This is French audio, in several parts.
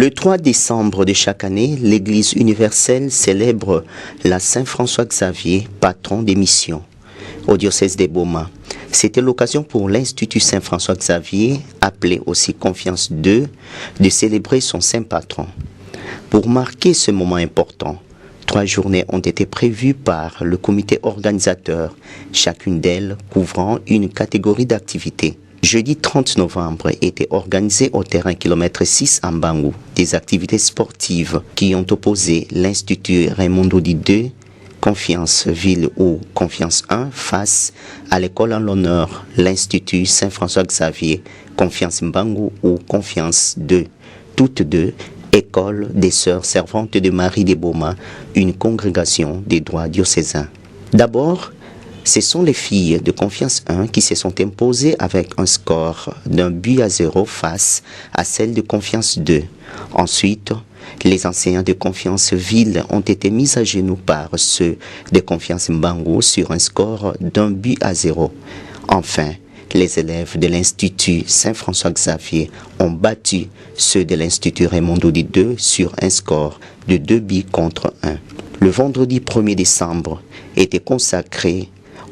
Le 3 décembre de chaque année, l'Église universelle célèbre la Saint-François Xavier, patron des missions, au diocèse de Boma. C'était l'occasion pour l'Institut Saint-François Xavier, appelé aussi Confiance 2, de célébrer son saint patron. Pour marquer ce moment important, 3 journées ont été prévues par le comité organisateur, chacune d'elles couvrant une catégorie d'activités. Jeudi 30 novembre était organisé au terrain km 6 à Mbangu des activités sportives qui ont opposé l'Institut Raymond Dodi 2, Confiance Ville ou Confiance 1 face à l'école en l'honneur, l'Institut Saint-François Xavier, Confiance Mbangu ou Confiance 2, toutes deux écoles des Sœurs Servantes de Marie de Boma, une congrégation des droits diocésains. D'abord, ce sont les filles de Confiance 1 qui se sont imposées avec un score d'1-0 face à celles de Confiance 2. Ensuite, les enseignants de Confiance Ville ont été mis à genoux par ceux de Confiance Mbangu sur un score d'1-0. Enfin, les élèves de l'Institut Saint-François Xavier ont battu ceux de l'Institut Raymond Dodi 2 sur un score de 2-1. Le vendredi 1er décembre était consacré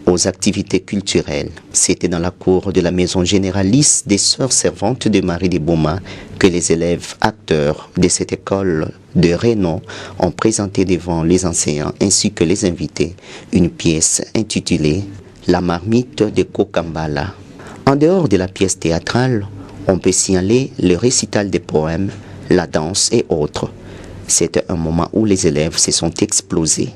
aux activités culturelles. C'était dans la cour de la maison généraliste des Sœurs Servantes de Marie de Boma que les élèves acteurs de cette école de renom ont présenté devant les enseignants ainsi que les invités une pièce intitulée « La marmite de Kokambala ». En dehors de la pièce théâtrale, on peut signaler le récital des poèmes, la danse et autres. C'était un moment où les élèves se sont explosés.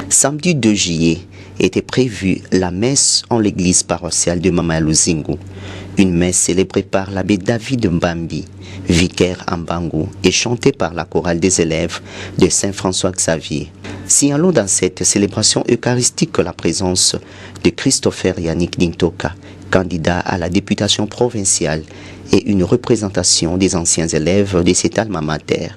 Samedi 2 juillet était prévue la messe en l'église paroissiale de Mama Luzingu, une messe célébrée par l'abbé David Mbambi, vicaire à Mbangu, et chantée par la chorale des élèves de Saint-François Xavier. Signalons dans cette célébration eucharistique la présence de Christopher Yannick Dintoka, candidat à la députation provinciale, et une représentation des anciens élèves de cet alma mater.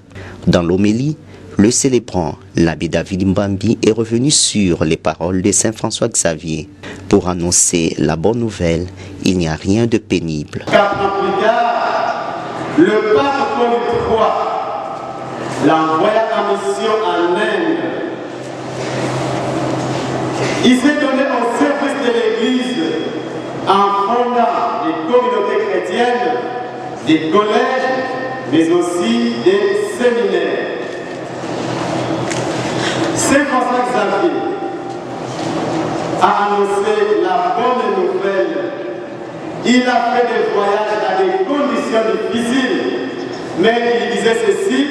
Dans l'homélie, le célébrant, l'abbé David Mbambi, est revenu sur les paroles de Saint-François Xavier. Pour annoncer la bonne nouvelle, il n'y a rien de pénible. 4 ans plus tard, le pape Paul III l'envoya en mission en Inde. Il s'est donné au service de l'Église en fondant des communautés chrétiennes, des collèges, mais aussi des séminaires. Saint-François Xavier a annoncé la bonne nouvelle. Il a fait des voyages dans des conditions difficiles, mais il disait ceci: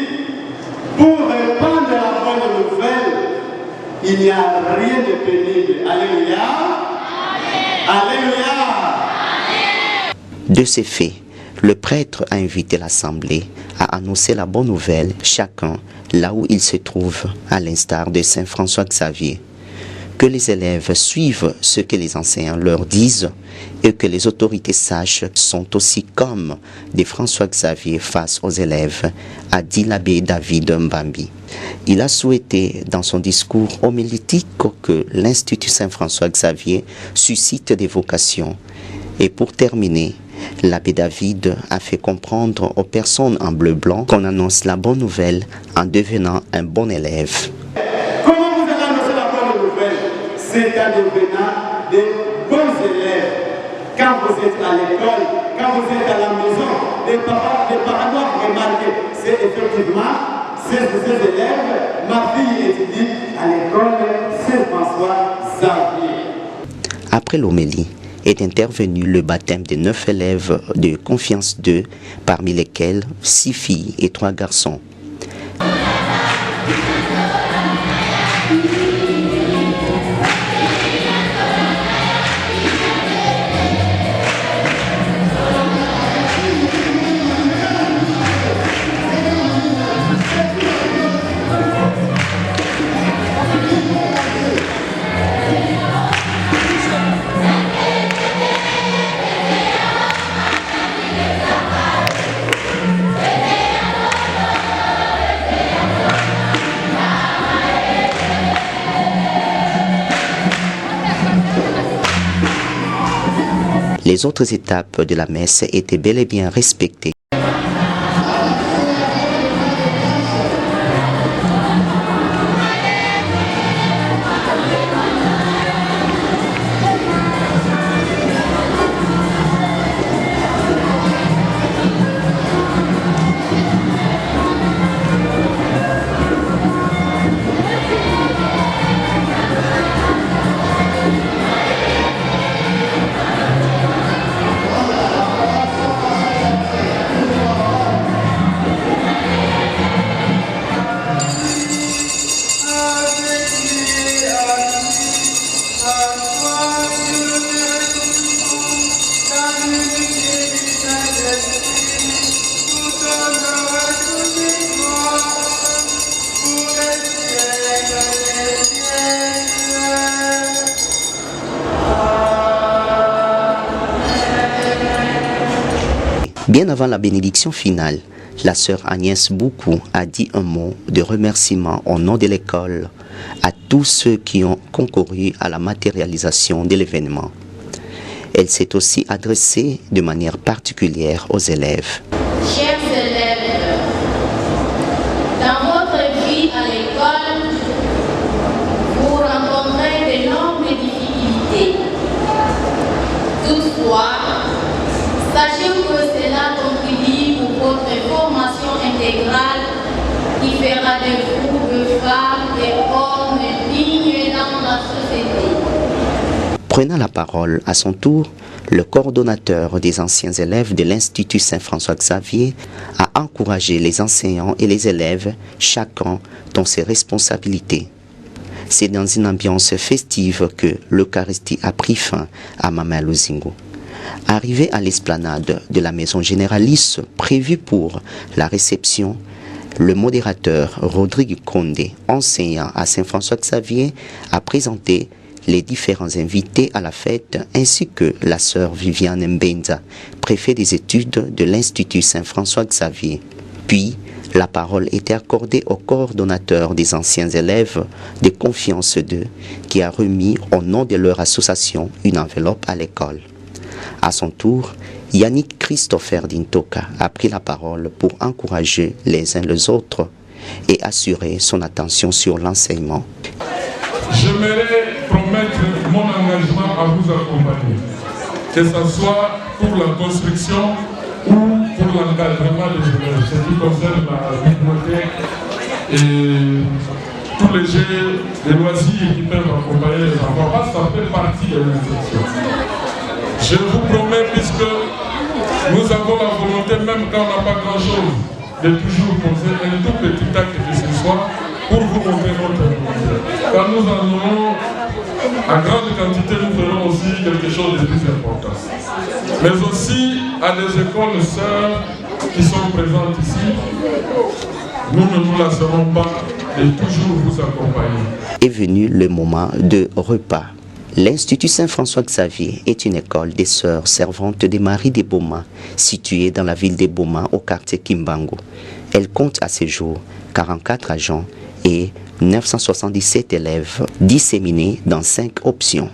pour répandre la bonne nouvelle, il n'y a rien de pénible. Alléluia. Alléluia. De ces faits, le prêtre a invité l'assemblée à annoncer la bonne nouvelle, chacun là où il se trouve, à l'instar de Saint François Xavier. Que les élèves suivent ce que les enseignants leur disent et que les autorités sages sont aussi comme des François Xavier face aux élèves, a dit l'abbé David Mbambi. Il a souhaité dans son discours homilétique que l'Institut Saint-François Xavier suscite des vocations. Et pour terminer, l'abbé David a fait comprendre aux personnes en bleu-blanc qu'on annonce la bonne nouvelle en devenant un bon élève. Comment vous c'est en devenant de bons élèves. Quand vous êtes à l'école, quand vous êtes à la maison, les parents doivent remarquer, c'est effectivement ces élèves, ma fille étudie à l'école Saint-François-Xavier. Après l'homélie, est intervenu le baptême de 9 élèves de confiance 2, parmi lesquels 6 filles et 3 garçons. Les autres étapes de la messe étaient bel et bien respectées. Bien avant la bénédiction finale, la sœur Agnès Boukou a dit un mot de remerciement au nom de l'école à tous ceux qui ont concouru à la matérialisation de l'événement. Elle s'est aussi adressée de manière particulière aux élèves. Chers élèves, dans votre vie à l'école, vous rencontrez d'énormes difficultés. Toutefois, sachez que cela contribue pour votre formation intégrale qui fera de vous de femmes et hommes dignes dans la société. Prenant la parole à son tour, le coordonnateur des anciens élèves de l'Institut Saint-François-Xavier a encouragé les enseignants et les élèves, chacun dans ses responsabilités. C'est dans une ambiance festive que l'Eucharistie a pris fin à Mama Luzingo. Arrivé à l'esplanade de la maison généralice prévue pour la réception, le modérateur Rodrigue Condé, enseignant à Saint-François-Xavier, a présenté les différents invités à la fête ainsi que la sœur Viviane Mbenza, préfet des études de l'Institut Saint-François-Xavier. Puis, la parole était accordée au coordonnateur des anciens élèves de Confiance 2 qui a remis au nom de leur association une enveloppe à l'école. À son tour, Yannick Christopher Dintoka a pris la parole pour encourager les uns les autres et assurer son attention sur l'enseignement. J'aimerais promettre mon engagement à vous accompagner, que ce soit pour la construction ou pour l'encadrement des élèves, ce qui concerne la bibliothèque et tous les jeux de loisirs qui peuvent accompagner les enfants, parce que ça fait partie de l'instruction. Je vous promets, puisque nous avons la volonté, même quand on n'a pas grand-chose, de toujours poser un tout petit acte de ce soir pour vous montrer notre volonté. Quand nous en aurons à grande quantité, nous ferons aussi quelque chose de plus important. Mais aussi à des écoles sœurs qui sont présentes ici, nous ne nous lasserons pas de toujours vous accompagner. Est venu le moment de repas. L'Institut Saint-François-Xavier est une école des sœurs servantes de Marie des Boma, située dans la ville des Boma au quartier Kimbangu. Elle compte à ce jour 44 agents et 977 élèves disséminés dans 5 options.